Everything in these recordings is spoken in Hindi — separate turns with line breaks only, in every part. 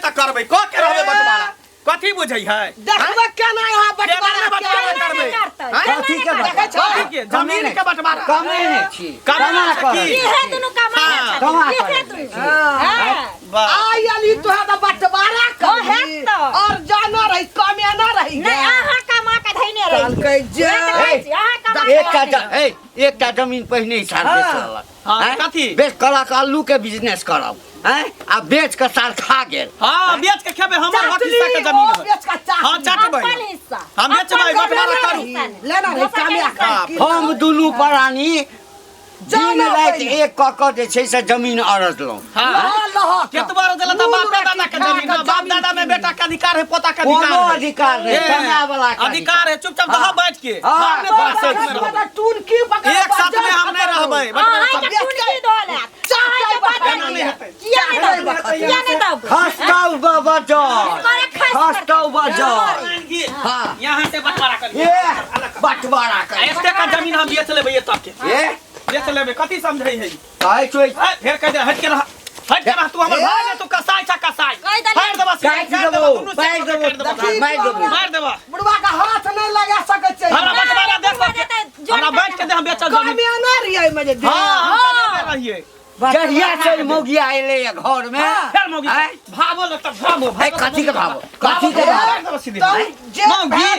त करबै क के रहबे बटवारा कथी बुझै है
देखबे केना यहाँ बटवारा
करबै
कथी के
कथी के जमीन के बटवारा
कमे नहीं छी
कमा
ई है दुनु कमा
आई अली तोहा त बटवारा कर और जाना रही कमेना रही
नहीं आहा कमा के धैने रही
कह जे
एक का जमीन पहिने ही साल बेच रहलक
हां कथी
बेच कलक आलू के बिजनेस करब हैं आ बेच के साल खा गेल
हां बेच के खेबे हमर हिस्सा के जमीन है
बेच का चाट
हां चाटबै हम बेचबै बटवारा करू
लेना रे कामिया
हम दुनू प्राणी दिन रात एक कक जे छै से जमीन अरजलौं
हां केतबा देला त बाप दादा के जमीन बाप दादा में बेटा के अधिकार है पोता के
कोनो अधिकार नहीं कमाए वाला का
अधिकार है चुपचाप रह बैठ के हम ने पास
टून की पकड़
एक साथ में हम नहीं रहबै
खस्ताऊ बाबा
हां यहां से बंटवारा कर
बंटवारा कर
एते का जमीन हम बेच लेबै ये तक के बेच लेबै कथी समझै है
काहे छोइ
फिर कह दे हट के रह तू हमर भाई ने तू कसाई छ कसाई फाड़ देबा मार देबा
बुढ़वा का हाथ नहीं लगा सके छै
हमरा बंटवारा देख हमरा बैठ के दे हम बेचल जमीन
कामिया ना रियै में जे
हां हम रहिए
जहिया से मौगिया आइले घर में
फिर मौगी भाबो ल त भाबो
भाई कथी के भाबो
मौगी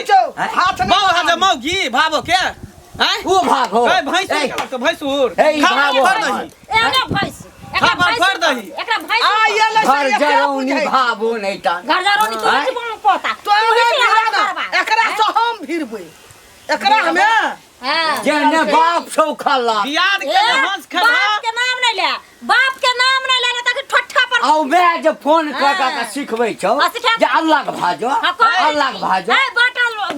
हाथ
मौ है मौगी भाबो के हैं
वो भागो
ए भैंस के भैंसुर
ए भागो
एना भैंस एकरा भैंस
घर जरौनी भाबो नहीं ता
घर जरौनी तू नहीं बोल पता
तो एकरा से हम भिरबै एकरा हमें
हां
जेने बाप सौ खल्ला
बियाद के हंस खड़ा
बाप के नाम नहीं ले बाप के नाम नहीं ले ताकि ठट्ठा पर
औ बे जे फोन कका के सिखबै छौ जे अल्लाह के भाजो अल्लाह के भाजो
ए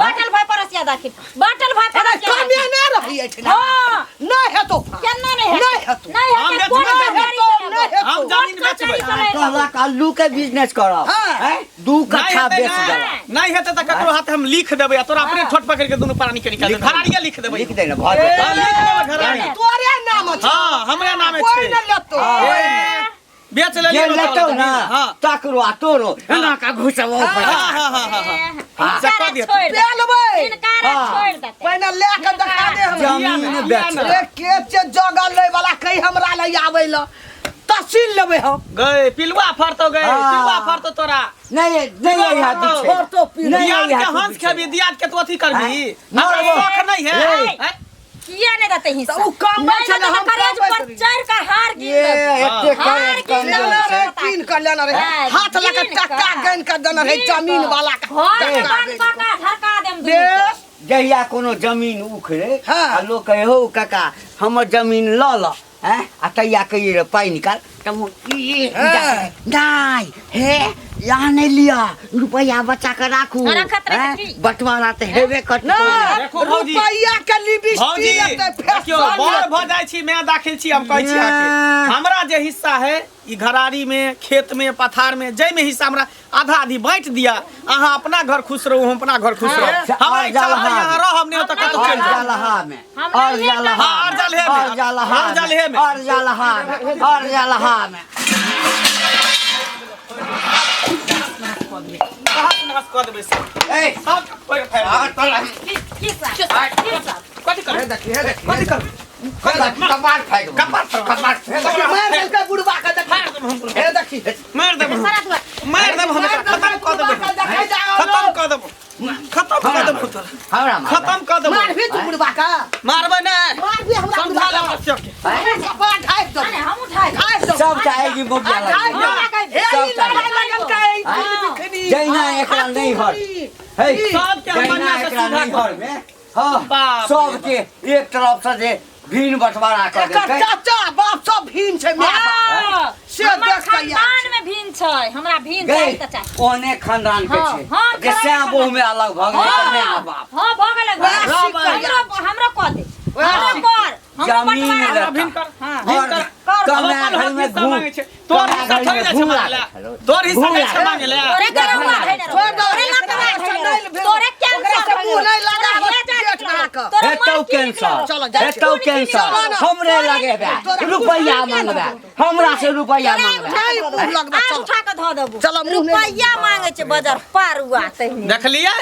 बाटल भाई परसिया दाखी बाटल भाई परसिया
कामिया ना रही है
हां
नहीं है तो
केना नहीं है
हम जमीन बेचबै
कहला आलू के बिजनेस करब हैं 2 कट्ठा बेच दे
नहीं हेते त ककरो हाथ हम लिख देबै तोरा अपने ठोट पकड़ के दोनों प्राणी के निकाल दे घराड़िया लिख देबै
लिख दे ना भाज
लिख देबै घराड़ी
तोरे नाम छै
हां हमरे नाम छै
कोई न लेतो
बेच ले
ये लेतो ना
हां
तकरो आ तोरो एना का घुसबो
हां
चक्का दे
ले लेबै
इनकार छोड़ दे
पहिने ले के दिखा दे हम
जमीन बेच
रे के जगह ले वाला कई हमरा ले आबै ल तहसील लेबै हम
गए पिलवा फरतो पिलवा फरतो तोरा
नहीं यहाँ पीछे
तो
दियाद के हंस खेबी दियाद के तू अथी करबी हमरा शौक नहीं है
किया नहीं देते हिस्सा
तो कम छै हम
करेज पर चार का हार गिन
ये एते कर
तीन कर लेना रे हाथ लगा टक्का गन कर देना रे जमीन वाला का
धक्का देम
जहिया कोनो जमीन उखड़े आ लोग कहे हो काका हमर जमीन ल ल हैं आ तैया कहिए पाई निकाल तम नहीं हे यहाँ नहीं लिया रुपया बचा कर राखू बंटवारा तो हेबे कट
रुपया के लिपस्टिक
क्यों बड़ भ जाय छी मैं दाखिल छी हम कहै छी आके हमरा जे हिस्सा है ई घरारी में खेत में पथार में जय में हिस्सा हमरा आधा आधी बांट दिया अहाँ अपना घर खुश रहू हम अपना घर खुश रहू हमरा इच्छा है यहां रहब नहीं तो कत चल
जलहा में और जलहा
और जलहे में
और जलहा
और जलहे में
और जलहा में और जलहा में
नाश कर देबै सब
ए
सब कोई
आगर तोला
कथी कर
देखिए कथी कर कपाट फाइट कपाट
मार दे के बुढ़वा के देखा हे देखी
मार दे हम खत्म कर देबै खत्म कर देबै
हमरा
खत्म कर देबै
मार भी तू बुढ़वा का
मारबै ना
मार भी हमरा
समझा ले बच्चा के
कपाट ढाई दो
हम उठाए
सब चाहेगी मोबिया सब जैना एकरा नहीं हर हे
सब के
जैना एकरा नहीं हर में हां सब के एक तरफ से जे भीन बंटवारा कर दे
चाचा बाप सब भीन छै माय से देख के
खानदान में भीन छै हमरा भीन चाहि त चाहि
ओने खानदान के छै के श्याम बहु में अलग भ गेलै ने बाप
हां भ गेलै हमरा कह दे हमरा कर
जमीन
भीन कर
हां कमे घर में घूम
तोर हिस्सा थोड़ी ना मांगले तोर हिस्सा नहीं मांगले
तोरे करवा है तोरे लगा तोरे कैंसर
मुंह नहीं लगा पेट में का
तोरे
हेतौ कैंसर हेतौ कैंसर हमरे लगे बे रुपया मांगबे हमरा से रुपया मांगबे
आज उठा के धो देबो
चलो, मुँह नहीं-
रुपया मांगे छै बाजार पार हुआ तहनी
देखलिए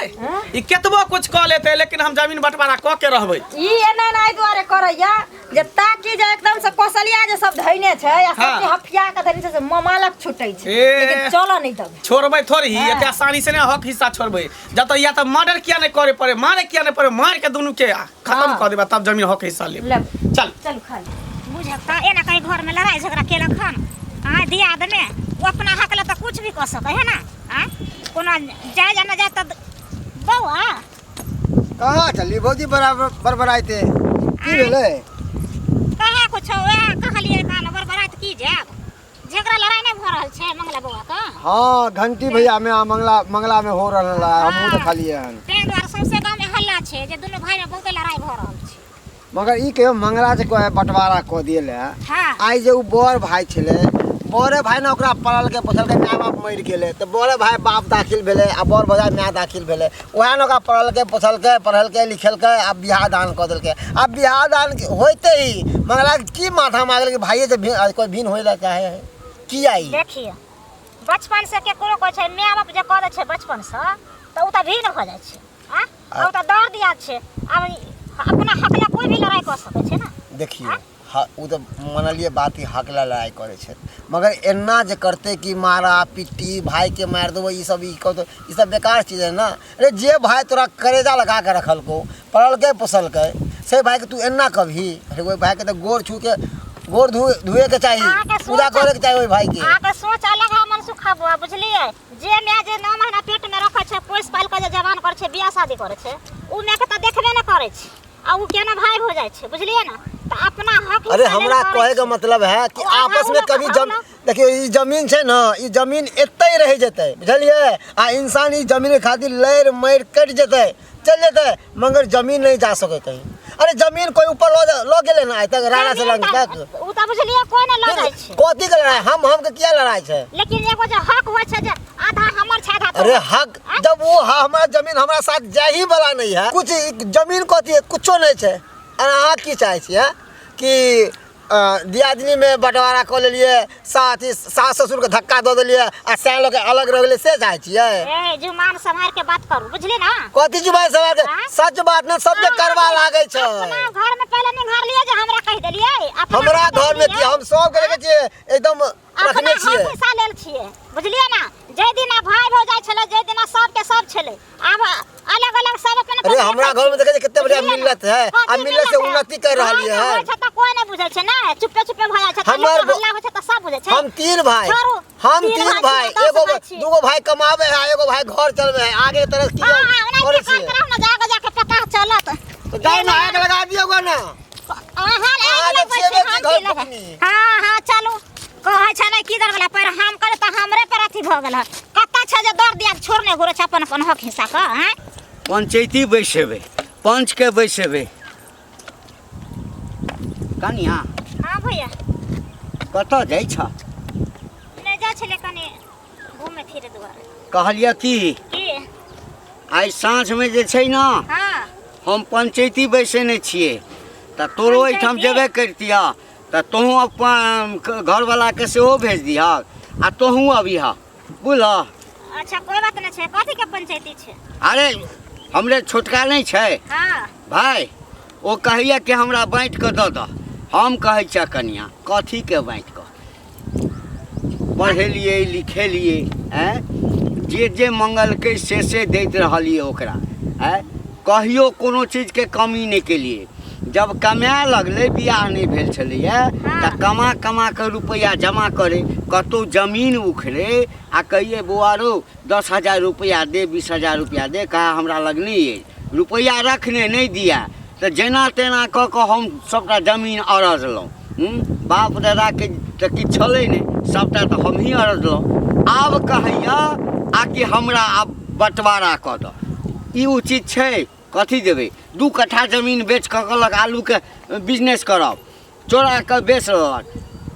ई केतबो कुछ कह लेते लेकिन हम जमीन बंटवारा क के रहबै
ई एना एहि दुआरे करैया जे ताकि जे एकदम से कौशलिया जे सब धैने छै आ सब
हाँ।
हफिया के धैने छै से मालक छुटै छै
ए।
लेकिन चलो नहीं तब
छोड़बै थोड़ी
हाँ।
एते आसानी से नहीं हक हिस्सा छोड़बै जब तो या तो मर्डर किया नहीं करे पड़े मारे किया नहीं पड़े मार के दोनों के खत्म
हाँ।
कर देबा तब जमीन हक हिस्सा ले
ले
चल
चल खा ले
बुझता एना कहीं घर में लड़ाई झगड़ा केलक हन हाँ दियाद में वो अपना हक ले तो कुछ भी कर सके है ना हाँ कोनो जाए जाना जाए तो बउआ
कहाँ चली भौजी बराबर बरबराइते की भेलै
कहे कुछ कहलिए कान बरबरात की जाब झगड़ा लड़ाई नहीं भ रहल छै मंगला बउआ का
हाँ घंटी भैया में मंगला में हो रहल है हमहूँ देखलिए हन
तें द्वारा सौंसे गाँव में हल्ला छै जे दुनू भाई में बहुते लड़ाई भ रहल छै
मगर ई कहियो मंगला से कोई बंटवारा कऽ दिए
हाँ
आइ जे उ बड़ भाई छलै बड़े भाई ने ओकरा पढ़ल के पोसल के माय बाप मरि गेलै तऽ बड़े भाई बाप दाखिल भेलै आ बड़ भाई माय दाखिल भेलै वएह ने ओकरा पढ़ल के पोसल के पढ़लकै लिखलकै आ बियाह दान कऽ देलकै आ बियाह दान होइते ही मंगला की माथा मारल कि भाइये से कोई भिन्न होय ला चाहे है की आई
देखिए बचपन से केकरो कहै छै माय बाप जे कऽ दै छै बचपन से तऽ उ तऽ भिन्न भऽ जाइ छै हाँ उ तऽ दर दिया छै आब अपना हक ले कोई भी लड़ाई कर सकै छै ना
देखिए हाँ वो तो मनलिए बात ही हक ला लड़ाई करे छे मगर एना जे करते कि मारा पिट्टी भाई के मार देबो ई सब बेकार चीज है ना अरे जे भाई तोरा करेजा लगा के रखल को पढ़ल के पोसल के से भाई के तू एना कभी अरे वो भाई के तो गोर छू के गोर धुए के चाहिए पूजा करे के चाहिए ओइ भाई के
आके सोच अलग है मन सुखा बुआ बुझलिए जे मैं जे 9 महीना पेट में रखे छै पोस पाल के जे जवान करे छै बियाह शादी करे छै उ मैं के त देखबे न करे छै आ उ केना भाई हो जाय छै बुझलिए ना त अपना हक
अरे हमरा कहे का मतलब है कि आपस में कभी देखिए ई जमीन छै ना ई जमीन एते रह जेते बुझलिए आ इंसान ई जमीन के खातिर लड़ मर कट जेते चल जेते मगर जमीन नहीं जा सके कहीं अरे जमीन कोई ऊपर लो गेले ना तक राणा से लंग तक
उ त बुझलिए कोई न लड़ाई छै
कथी के लड़ाई हम के किया लड़ाई छै
लेकिन एगो जे हक होय छै जे आधा हमर छै आधा
अरे हक जब वो हमारा जमीन हमारा साथ जा ही वाला नहीं है कुछ जमीन कथी है कुछो नहीं छै अहाँ की चाहे छियै कि दियादनी में बंटवारा कर लेलिए सास ससुर के धक्का दे दिलिए आ सैन लोग अलग रह गेले से चाहे छियै
ए जुमान संभाल के बात करू बुझली ना
कथी जुबान सवाल के सच बात न सब जे करवा लागे छै
अपना घर में पहले निघार लिया जे हमरा कह देलिए
हमरा घर में की हम सब के लगे छियै एकदम रखने छियै
पैसा लेल छियै बुझलिए ना जे दिन भाई हो जाय छले जे दिन सब के सब छले आब अलग अलग सब अपन
अरे हमरा घर में देखे कितने बढ़िया मिलत है आ मिलत से उन्नति कर रहली है
कोई नहीं बुझै छै ना चुपे चुपे भ जाय छै
हमर
हल्ला हो छै त सब बुझै छै
हम तीन भाई एगो दूगो भाई कमावे है एगो भाई घर चलवे है आगे तरह की करे छै
ना जाके जाके पता चलत
तो जाओ ना आग लगा दियोगा ना
हां हां चलो कहै छै ना किधर वाला पर हम करे त हमरे पर अथी भ गेल कत्ता छै जे दर दिया छोड़ने घुरे छै अपन अपन हक हिस्सा का हैं
पंचायती बैसेबे पंच के बैसेबे कनिया
हां भैया
कतऽ जाइ छ
ले जा छले कने घूमे फिरे दुआरे
कहलिया की आइ साँझ में जे छै ना
हां
हम पंचायती बैसेने छियै त तोरो एहिठाम जेबे करतिया त तोहूँ अपन घरवाला के सेहो भेज दिह आ तोहूँ अबिहा बुझल
अच्छा कोई बात नहीं छै कथी के पंचायती छै
अरे हमरे छोटका नहीं छै
हां
भाई ओ कहिया कि हमरा बाँटि कऽ दऽ दह हम कहै छियै कनिया कथी के बाँटि कऽ पढ़ेलिए लिखेलिए जे जे मंगलकै से दैत रहलिए ओकरा कहियो कोनो चीज के कमी नहीं केलिए जब कमाए लगले बियाह नहीं भेल छलैया तऽ कमा के रुपया जमा करे कतौ जमीन उखड़े आ कहिए बौआ रो 10,000 रुपया दे 20,000 रुपया दे कहा हमरा लग नहीं है रुपया रखने नहीं दिया तो जेना तेना कऽ कऽ हम सबटा जमीन अरजलहुँ बाप दादा के तऽ किछु छलै नहि सबटा तऽ हम ही अरजलहुँ आब कहैया आ कि हमरा आब बंटवारा कऽ दऽ ई उचित छै कथी देबै 2 कट्ठा जमीन बेच कऽ कहलक आलू के बिजनेस करब चोरा कऽ बेच लेलक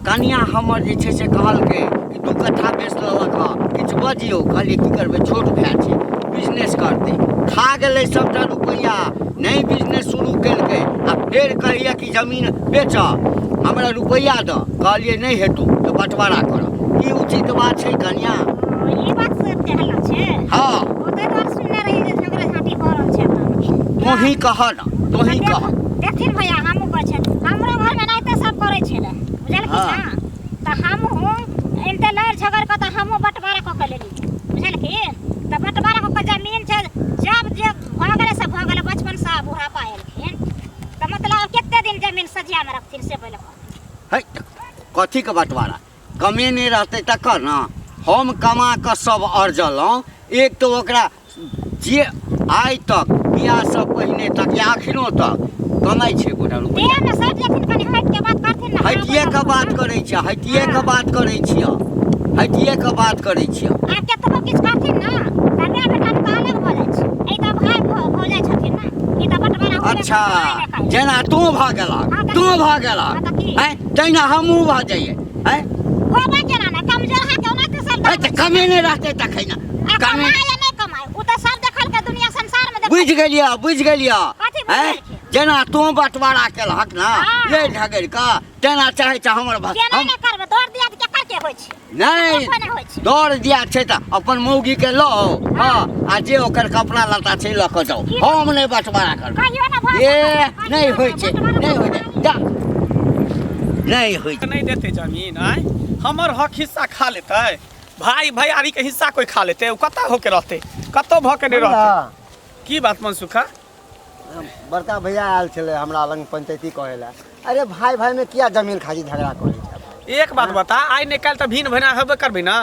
कनिया हमर जे छै से कहलकै कि 2 कट्ठा बेच लेलक हँ किछु बजियौ कहलियै की करबै छोट भाय छै बिजनेस करतै खा गेलै सबटा रुपैया नहीं बिजनेस शुरू केलकै आ फेर कहैया कि जमीन बेच हमरा रुपैआ द कहलिए नहीं हेतौ तो बंटवारा कर। ई उचित बात छै कन्या?
ई बात से कहला छे।
हाँ
ओते तो सुनने रही जे झगड़ा झाटी भऽ रहल छै।
तू ही कह ना, तू ही कह।
देखिन भैया हमहू कहै छै हमरो घर में नाहिते सब करै छै ने बुझल की
हाँ।
ना त हमहू इनते लड़ झगड़ क त हमहू बंटवारा क के लेली बुझल की त बंटवारा क के जमीन छै जब जे भऽ गेलै से भऽ गेलै बचपन से बूढ़ा पाएलखिन त मतलब केते दिन जमीन सजिया में रखथिन से पहिले
है कथी के बंटवारा? कमे नहीं रहते तकर ना हम कमा के सब अर्जलहुँ। एक तो ओकरा जे आइ तक बियाह से पहिने तक या अखनो तक कमाई छै गोटा रुपैआ।
देह में सट जथिन कनी हट के बात करथिन ना
हटिए के बात करै छियै, हटिए के बात करै छियै, हटिए के बात करै छियै।
आ केतबो किछ करथिन ना कन्या बेटा के अलग भ जाइ छै। ए त भाई भ जाइ छथिन ना ई त बंटवारा हो
अच्छा जेना तू भ गेलक, तू भ गेलक हैं तहिना हमहूँ भ जाइए हैं।
होबे केना ना कमजोर है केना त सब
है त कमे नहीं रहते तखै ना कमे।
कमाए या नहीं कमाए उ त सब देखल के दुनिया संसार में
बुझ गेलियै, बुझ गेलियै
कथी बुझ
हैं
गेलियै?
जेना तू बंटवारा केलहक ना
हाँ।
ले झगड़ के तेना चाहे छ हमर
केना
हम
नहीं करबे दौड़ दिया त केकर के होय छै
नहीं
कोने होय छै
दौड़ दिया छै त अपन मौगी के लो हाँ आ जे ओकर कपड़ा लत्ता छै ल के जाओ। हम नहीं बंटवारा करब।
कहियो ना भऽ
ए नहीं होय छै, नहीं होय छै जा नहीं होय छै।
नहीं देते जमीन आय हमर हक हिस्सा खा लेते भाई भैयारी के हिस्सा कोई खा लेते उ कतऽ होके रहते कतऽ भ के नहीं रहते। की बात मनसुखा?
बड़का भैया आयल छले हमरा लग पंचायती कहे ला अरे भाई भाई में किया जमीन खाजी झगड़ा करे छै?
एक बात बता आइ नहीं काल्हि तऽ भिन्न भैना हेबे करबै ना।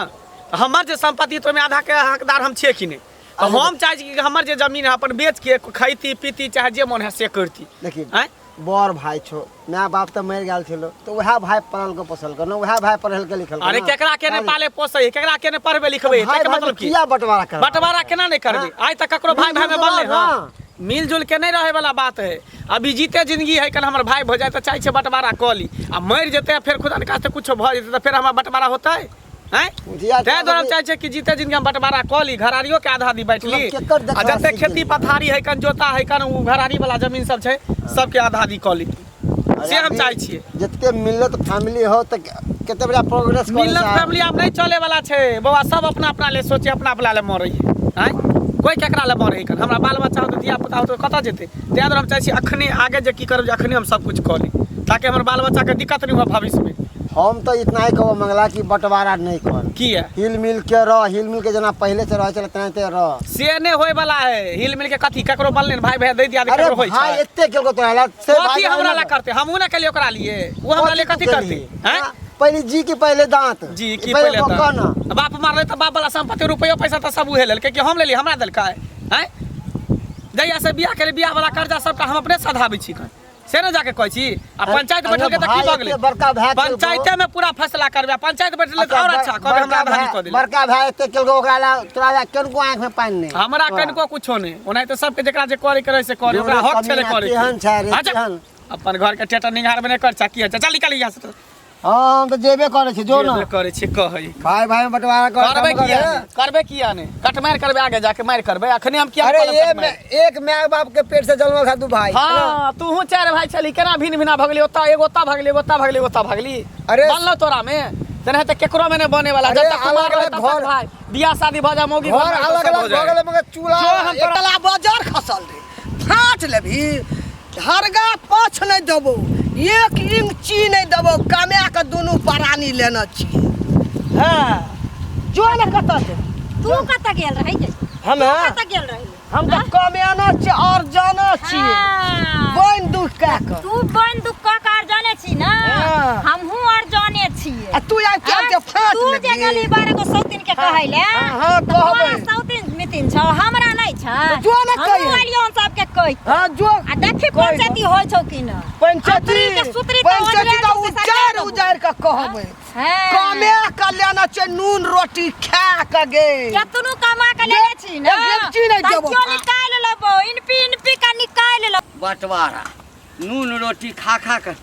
हमर जे संपत्ति तो में आधा के हकदार हम छियै कि नहीं तो हम चाहे छी कि हमर जे जमीन है अपन बेच के खैती पीती चाहे जे मन है से करती।
देखिए
आय
बड़ भाई छो माय बाप तो मर गेल छलो तो वह भाई पढ़ल के पोसल कर वह भाई पढ़ल के लिखल
अरे केकरा के ने पाले पोसै केकरा के ने पढ़बे लिखबे
भाई
तके
भाई
मतलब की
किया बंटवारा कर?
बंटवारा केना नहीं करबे? आज तक ककरो भाई भाई में बनले हां मिलजुल के नहीं रहे वाला बात है। अभी जीते जिंदगी है कल हमर भाई भ जाए तो चाहे छे बंटवारा क ली आ मर जेते फिर खुदा ने कास्ते कुछ भ जेते तो फिर हमरा बंटवारा होतै हैं? ते दरम चाहे छे कि जीते जिंदगी हम बंटवारा क ली घरारियो के आधा दी बैठ ली आ जते खेती पथारी है कन जोता है कन उ घरारी वाला जमीन सब छे सबके आधा दी क ली से हम चाहे छिए।
जितने मिलत फैमिली हो तो कितने बड़ा प्रोग्रेस कर
मिलत फैमिली अब नहीं चले वाला छे बाबा सब अपना अपना ले सोचे अपना अपना ले मरे है कोई केकरा ले मरे कन हमरा बाल बच्चा हो तो दिया पुता हो तो कतऽ जेते। ते हम चाहे छी अखने आगे जे की करब अखने हम सब कुछ क ली ताकि हमर बाल बच्चा के दिक्कत नहीं हो भविष्य में।
हम तो इतना ही कहो मंगला कि बंटवारा नहीं कर
की है
हिल मिल के रह हिल मिल के जना पहले से रह चले तेनाते रह
से नहीं होय वाला है हिल मिल के कथी ककरो बनले भाई भाई दे दिया
अरे
ककरो होय
भाई
छै
एते केल को तो हला से
कथी हमरा ला करते हमहू ना कलियो ओकरा लिए वो हमरा लिए कथी करते हैं?
पहले जी की पहले दांत
जी की पहले
कहना
तो बाप मारले तो बाप वाला संपत्ति रुपया पैसा तो सब उहे लेलके कि हम ले ली हमरा देलका है जहिया से बियाह करे बियाह वाला कर्जा सबका हम अपने सधाबै छी से न जाके कहै छी आ पंचायत बैठल के त की भ गेलै
बड़का भाई
पंचायते में पूरा फैसला करबे पंचायत बैठल त और अच्छा कहबे हमरा आधा क देले
बड़का भाई एते केल को ओकरा ला तोरा ला केन को आंख में पानी नहीं
हमरा कनको कुछो नहीं ओनाइ त सबके जेकरा जे करे करे से करे ओकरा हक छले करे
केहन छै रे
अच्छा
केहन
अपन घर के टेटर निगार में नहीं कर चाकी अच्छा चल निकल यहां से
हां तो जेबे करे छै जो ना
जे करे छी कहै
भाई भाई में बंटवारा
करबे किया नहीं कट मार करबे आगे जाके मार करबे अखने हम किया
अरे ये एक माय बाप के पेट से जन्मल खा दू भाई
हां तू हूं चार भाई छली केना भिन्न भिन्न भगली ओता एगो ओता भगली एगो ओता भगली ओता भगली
अरे
बनलो तोरा में तने त केकरो में नहीं बने वाला जब तक कुमार रहे तब तक भाई बियाह शादी भ जा मौगी
घर अलग अलग हो गेले मगर चूल्हा
जो हम तोरा-
तला बाजार खसल रे फाट लेभी हरगा पाछ नहीं देबो एक इंची नहीं देबो कमा के दोनों परानी लेना छी हां जो न कत से
तू कतऽ गेल रही जे
हम
कतऽ गेल रही
हम तो कमाना छी और जाना छी
हाँ।
बन दुख का
तू बन दुख कार जाने छी ना
हाँ।
हमहू और जाने छिए
तू आ के फाट
तू जे गेली बारे को सौतीन के कहै ले
हाँ, कहबै।
सौतीन मितिन छ हमरा नहीं छ
जो न कहिए।
हम एलियो सब के कहि
हां जो
आ देखी पंचायती होय छौ कि न
पंचायती
सूत्री तो
पंचायती तो उजार उजार का कहबै कमे का लेना छै नून रोटी खा के गे
केतनु कमा के लेने छी ना
गिनती नहीं देबो।
क्यों निकाल लेबो इनपी का निकाल लेबो
बंटवारा नून रोटी खा खा कर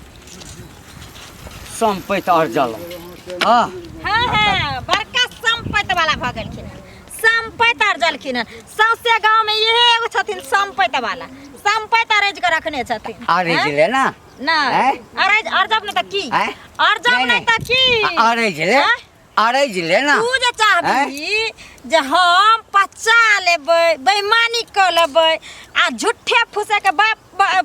संपैत अर्जल हाँ
हां बड़का संपत्ति वाला भ गेलखिन संपत्ति अर्जलखिन सौसे गांव में इहे एगो छथिन संपत्ति वाला संपत्ति अरेंज कर रखने छथिन
अरे
हैं?
जिले ना
नहीं
हैं?
अरेंज अर्जब नहीं तो की
हैं?
अर्जब
नहीं,
नहीं तो की
अरे जिले
हैं?
अरे जिले ना
तू जे चाहबी जे हम पचा लेबै बेईमानी कर लेबै आ झूठे फुसे के बाप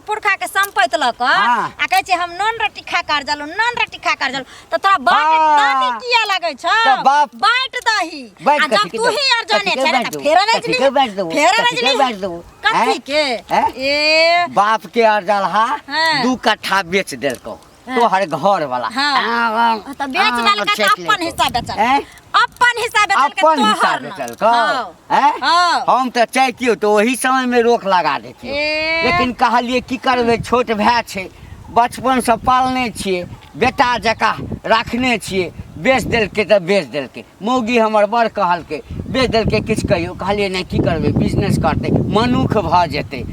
पुरखा के संपत्ति लक
हाँ।
आ कहै छै हम नॉन रोटी खा कर जालू नॉन रोटी खा कर जालू तो तोरा बाप
हाँ।
दादी किया लगै छ
तो बाप-
बांट दही
बांट
आ जब
कथी के
तू
दही?
ही अर्जने
कथी के
छै
बांट
त
देबू?
फेर अरेंज
कथी के बांट देबू?
फेर
कथी
अरेंज
के बांट देबू?
कथी
हैं?
के
हैं?
ए
बाप के अर्जलहा
हाँ।
2 कट्ठा बेच देलको तोहर घर वाला
हाँ। तो बेच डाल के अपन हिस्सा बेचल
हैं?
अपन हिस्सा बेचल के
अपन हिस्सा
तोहर न।
बेचल को
हाँ। हाँ।
हम तो चाहतियो तो वही समय में रोक लगा देती
ए।
लेकिन कहलिए की करबे छोट भाई छे बचपन से पालने छिए बेटा जका रखने छिए बेच देलके तो बेच देलके मौगी हमर बड़ कहलके बेच देलके किछु कहियो कहलिए नहीं की करबे बिजनेस करते मनुख भ जेते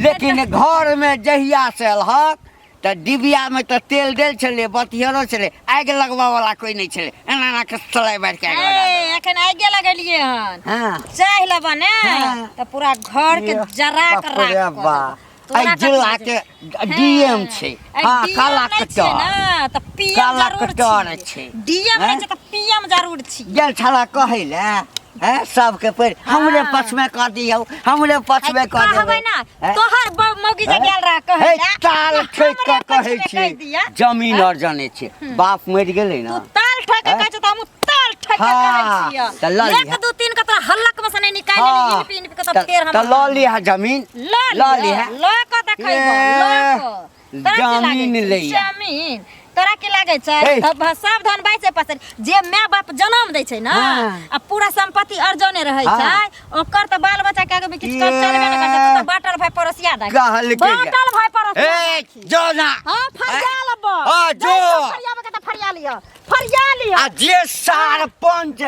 लेकिन घर में जहिया से अलहक तो डिबिया में तो तेल देल छले बतियरो छले आग लगवा वाला कोई नहीं छले एना एना के सलाई बैठ के आग लगा
ए एखन आगे लगलिए हन
हाँ
चाह लेबा ने
हाँ।
तो पूरा घर के जरा के
बाप रे
राख
बा आई जिला के डीएम छे हां काला कटर
ना तो पीएम
काला
जरूर
कटर
छी
छे
डीएम
हैं?
नहीं छै तो पीएम जरूर छी
गेल छला कहै ले हैं सबके पर हमरे पक्ष में कर दियो हमरे पक्ष में कर
कहबै
देबै
ना तोहर मौगी जे गेल रहा कहै
हे
ला,
ताल
हम
ठोक के
हमरे पक्ष
कहै
में कहि दिया।
छी जमीन और जाने छी बाप मरि गेलै
तू
ना
ताल ठोक के कहै छ त हम ताल ठोक के
हाँ,
कहै
तऽ लऽ
छियै
लिहऽ।
एक दू तीन के तोरा हल्लक में से नहीं निकाल
हाँ,
लेली इन पे के तो फेर हम
तो लऽ लिहा जमीन लऽ लिहा
ल के देखैबो
जमीन लैया
जमीन तोरा की लागे छै
हे।
सावधान बाइसे पसर जे माय बाप जन्म दै छै ना
हाँ।
आ पूरा संपत्ति अर्जने रहै
हाँ।
छै ओकर त बाल बच्चा के आगे में किछ
ये।
कर चलबे न करतै तो बाटल भाई पड़ोसिया दे
कहल के
बाटल भाई पड़ोसिया
ए जो ना
हां फरिया लब
हाँ, जो।
फरियाबे के त फरिया लियो
आ जे सरपंच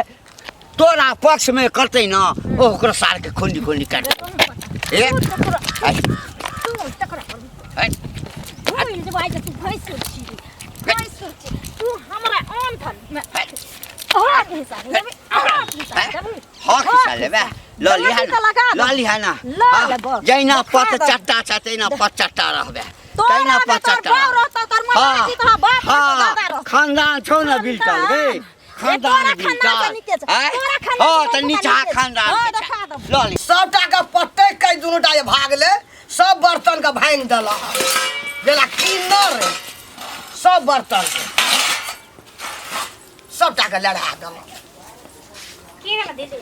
तोरा पक्ष में करते ना ओकरो सार के खुंडी खुंडी काट दे ए
तू हमरा आम धन
हक हिस्सा लेबे लऽ लिहा ना
लऽ लेबो।
जैना पत चट्टा छते ना पत चट्टा रहबे तैना पत चट्टा हाँ खानदान छौ ना बिल्टल गे खानदान बिल्टल हाँ तो नीचा खानदान लऽ ली
सबटा के पट्टे कई दुनूटा जे भागले सब बर्तन के भांग देला जेला किन्नर सब बर्तन के सबटा के लड़ा देला
की भेल दीदी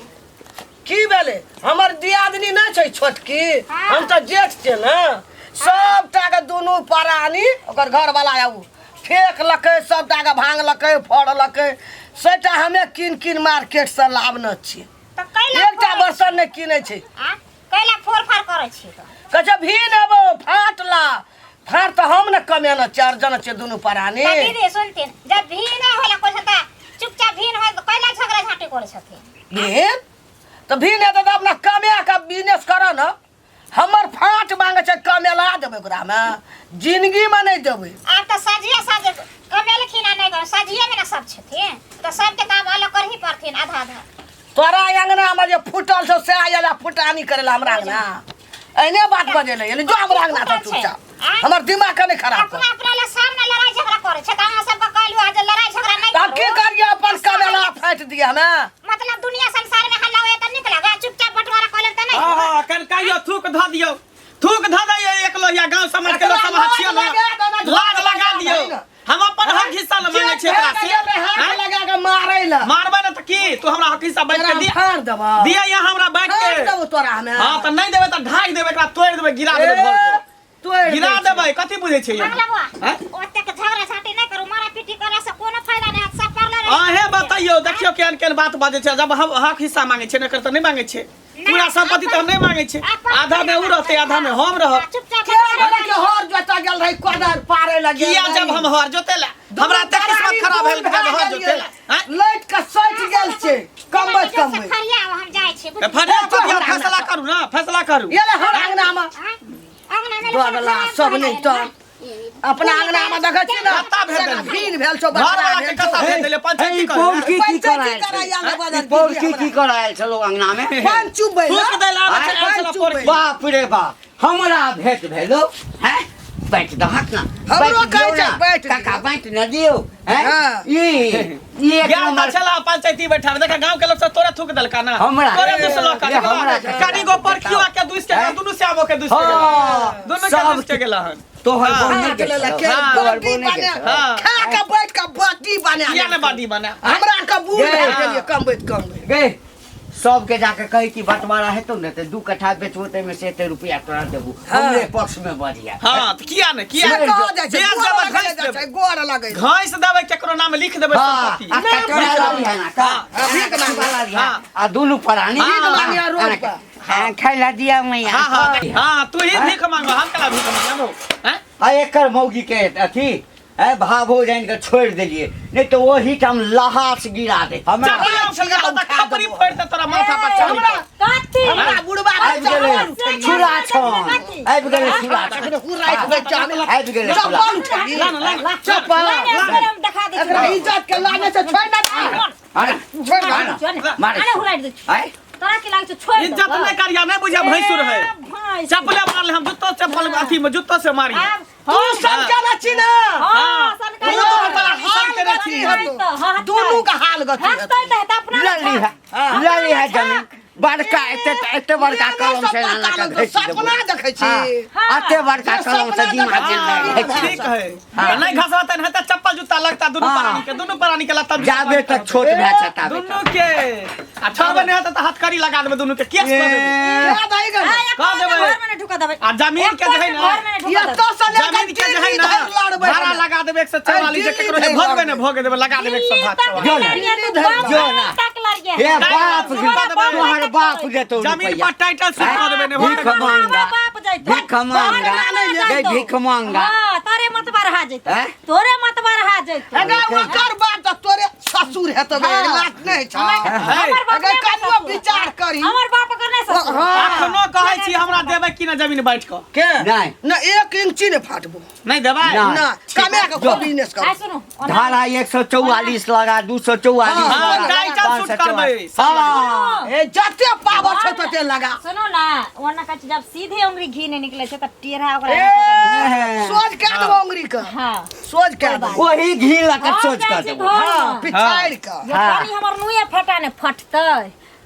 की भेले हमर दियादनी ना छै छोटकी हम तो जेठ छै ना सबटा के दुनू परानी ओकर घर वाला आउ फेंक लकै सबटा के भांगलकै फोड़लकै सेटा हमे किन मार्केट से लावने छी
तो कैला
एकटा बर्तन ने किनै छै
आ कैला फोर फार करे छी तो
कहै छै भी नेबो फाटला फाट तो हम ने कमेना चार जन छै दुनू परानी
तो दीदी सुनतीन जब भी ना होला कोई छता चुपचाप भी न हो तो कैला झगड़ा झाटी करे छथिन
भेन तो भी ने तो अपना कमे का बिजनेस कर न हमर फाट मांगे छै कमेला देबै ओकरा में जिंदगी में नहीं देबै
अब तो सजिया सज कमेल खिना नहीं कर सजिया में ना सब छथिन तो सब के काम अलग कर ही पड़थिन आधा आधा
तोरा अंगना में जे फुटल छौ से आयला फुटानी करेला हमरा अंगना एने बात बजेले जो हमरा अंगना से चुपचाप हमर दिमाग के नहीं खराब कर
अपना अपना ले सामने लड़ाई झगड़ा करे छै त अहाँ सब के कहलु आज लड़ाई झगड़ा नहीं
तब की करिए अपन कमेला फाट दिया हमें
मतलब दुनिया संसार में हल्ला होए त निक लगा चुपचाप बंटवारा कर ले त नहीं
हाँ हाँ कन कहियो थूक ध दियो थूक ध दियो एक लोहिया गांव समाज के लोग सब हथिया ना लाग लगा दियो हम अपन हक हिस्सा ले मांगे छै एकरा से
हाथ लगा के मारै ला
मारबे ना त की तू हमरा हक हिस्सा बैठ के दिया
फाड़ देबा
दिया यहाँ हमरा बैठ
फाड़
के
देबो तोरा हमें
हां त नहीं देबे त ढाई देबे एकरा तोड़ देबे गिरा देबे घर पर गिरा देबे कथी बुझै छै
मंगला बुआ
हैं
ओते के झगड़ा झाटी नहीं करू मारा पीटी करे से कोनो फायदा नहीं सब पर ले
आहे बताइयो देखियो केन केन बात बाजे छै जब हम हक हिस्सा मांगे छै नकर त नहीं मांगे छै पूरा संपत्ति त नहीं मांगे छै आधा में उ रहते आधा में हम रह
चुपचाप
के हर जोता गेल रही कोदर पारे लगे
किया जब हम हर जोतेला हमरा त किस्मत खराब भेल जब हर जोतेला हैं
लाइट का सट गेल छै कमबै कमबै
फरिया हम जाय छी
त फरिया तो दिया फैसला करू ना फैसला करू
ये ले हर अंगना में
अंगना में
दोगला सब नहीं तो अपना अंगना में देखै छी ना
कत्ता भेल देल?
भीड़ भेल छौ
घर वाला के कत्ता भेल देले पंचायती कर
पौर की
पंचायती
करायल
कराया
पौर की करायल छलो अंगना में
पान चुबै
फूक देला
पान
चला
चुबै
पर
बाप रे बाप हमरा भेट भेलो हैं बैठ दहक ना
हमरो कहै छै बैठ दियौ।
काका बैठ न दियो हैं
हाँ।
ये एक
ज्ञान
नंबर
चला पंचायती बैठा देखा गांव के लोग सब तोरा थूक देलका ना
हमरा।
तोरे दूसरा का
ये हमरा।
कानी गो पर क्यों के दुस के
हैं?
दुनु से आबो के दुस के
हाँ।
दोनों के
सब
दुस के गेला हन
तोहर
हाँ।
बोने
हाथ
के
ले लके
हाँ।
बाटी बने
हाँ।
खा के बैठ के बाटी बने
किया ने बाडी बना
हमरा के बूढ़
ये।
भए गेलिए कम बैठ
गे सबके जाके कही कि बंटवारा हेतौ ने ते 2 कट्ठा बेचबो ते में से एते रुपया तोरा देबू
हाँ।
हमरे पक्ष में बढ़िया
हां तो किया ने किया
से
ने
कह जाइ छै
बियाह
गोड़
जब
लगे जाइ छै गोड़ लगे छै।
घास देबै केकरो नाम लिख देबै
हाँ,
संपत्ति
आ कटोरा वाली है ना का
हाँ।
भीख मांगी
हाँ।
आ दोनों प्राणी
हाँ,
भीख
हाँ,
मांगी
रोड पर।
हाँ खैला दिया मैया
हां हां हां तू ही भीख मांगो हम कला भीख मांगो हैं
आ एकर मौगी के अथी है भाभो जान के छोड़ देलिए नहीं तो वही टाइम लहास गिरा दे हमरा
चपला उछल के पता खपरी फोड़ दे तोरा माथा पर चढ़
हमरा
काटी
हमरा बुढ़बा
आबि गेलै छुरा छ आबि गेलै छुरा छ
रात में चावल
आबि गेलै छुरा
चप्पल उठाई चप्पल
हम देखा दे
एकरा इज्जत के लाने से छोड़ ना दे।
अरे
छोड़ ना
मारे।
अरे हुलाइ दे
आय
तोरा की लागे छै छोड़ दे
इज्जत नहीं करिया नहीं बुझा भैंसुर है
भैंस।
चपले मार ले हम जूतो चप्पल अथी में जूतो से मारी
आब
तू सब जाना छी ना
हां
तू तो बड़ा हाल करे छी
दोनों का हाल गति
हंसतै त अपना
लली है जमीन बड़का एते बड़का कलम से ना का घिच
सपना देखै छी
एते बड़का कलम से दिमाग में
ठीक है नहीं घसवाता नहीं तो चप्पल जूता लगता दोनों प्राणी के लता
जाबे तक छोट भए छता
दोनों के अच्छा बने होता तो हथकड़ी लगा देबे दोनों के केस कर देबे
क्या दाई गन
का देबै?
घर में ढुका देबै
आ जमीन के जे है ना
घर में
ये
ढुका
तो सले
जमीन के जे है ना भाड़ा लगा देबे 144 जे केकरो जे भोगबे ने भोगे देबे लगा देबे 107
जो ना जो ना
तक लड़ गया
हे बाप तुम्हारे बाप देतो
जमीन पर टाइटल से कर देबे ने
भीख मांगा
बाप जाइत
भीख मांगा गई भीख मांगा
हां तारे मत बरहा जइत
हैं?
तोरे मत बरहा जइत
अगर ओकर बाप त तोरे ससुर है तो लात नहीं छ
हमर बाप
अगर कनियो विचार करी
हमर बाप करने से
अखनो कहै छी हमरा देबे कि ना जमीन बैठ के
के
नहीं
न 1 इंची ने फाटबो
नहीं देबे
ना।
ना कमे के
जो।
बिजनेस
आ
कर
सुनो
धारा 144 लगा 244
हाँ,
लगा
टाइटल सूट
544
करबै।
हाँ
ए जते पावर छ तते लगा
सुनो ना वरना कछ जब सीधे उंगली घी नहीं निकले छै त टेढ़ा ओकरा
ए सोच के दबो उंगली का
हां
सोच के दबो
वही घी लगा सोच कर देबो
हां पिछाड़ का
कनी हमर नुए फटा ने फटतै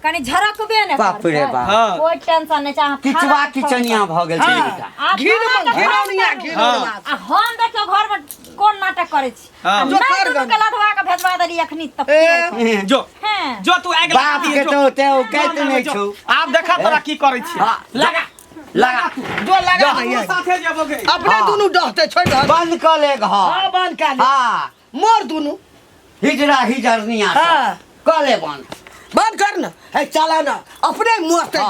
कनी झरकबे ने
बाप रे बाप।
हाँ।
कोई टेंशन नहीं चाह
किचवा किचनिया भ गेल छै बेटा
घिनौनिया घिनौनिया
आ हम देखो घर में कोन नाटक करे छी
हाँ।
आ
जो
नहीं
कर
दुनू
गन।
के लधवा के भेजवा देली अखनी तक
ए
जो
हैं
जो तू आग लगा
बाप
दिए
के
जो।
तो ते ओ
जो,
कहते नहीं
जो।
छु
आब देखा तोरा की करै छी
हाँ,
लगा
लगा
जो लगा
तू
नहीं
साथे जेबोगे
अपने
हाँ।
दोनों डहते छोड़ दे
बंद कर ले घर
हां बंद कर ले
हाँ
मोर दोनों
हिजरा हिजरनिया
हाँ।
कर ले बंद
बंद कर ना है चला ना अपने मुंह से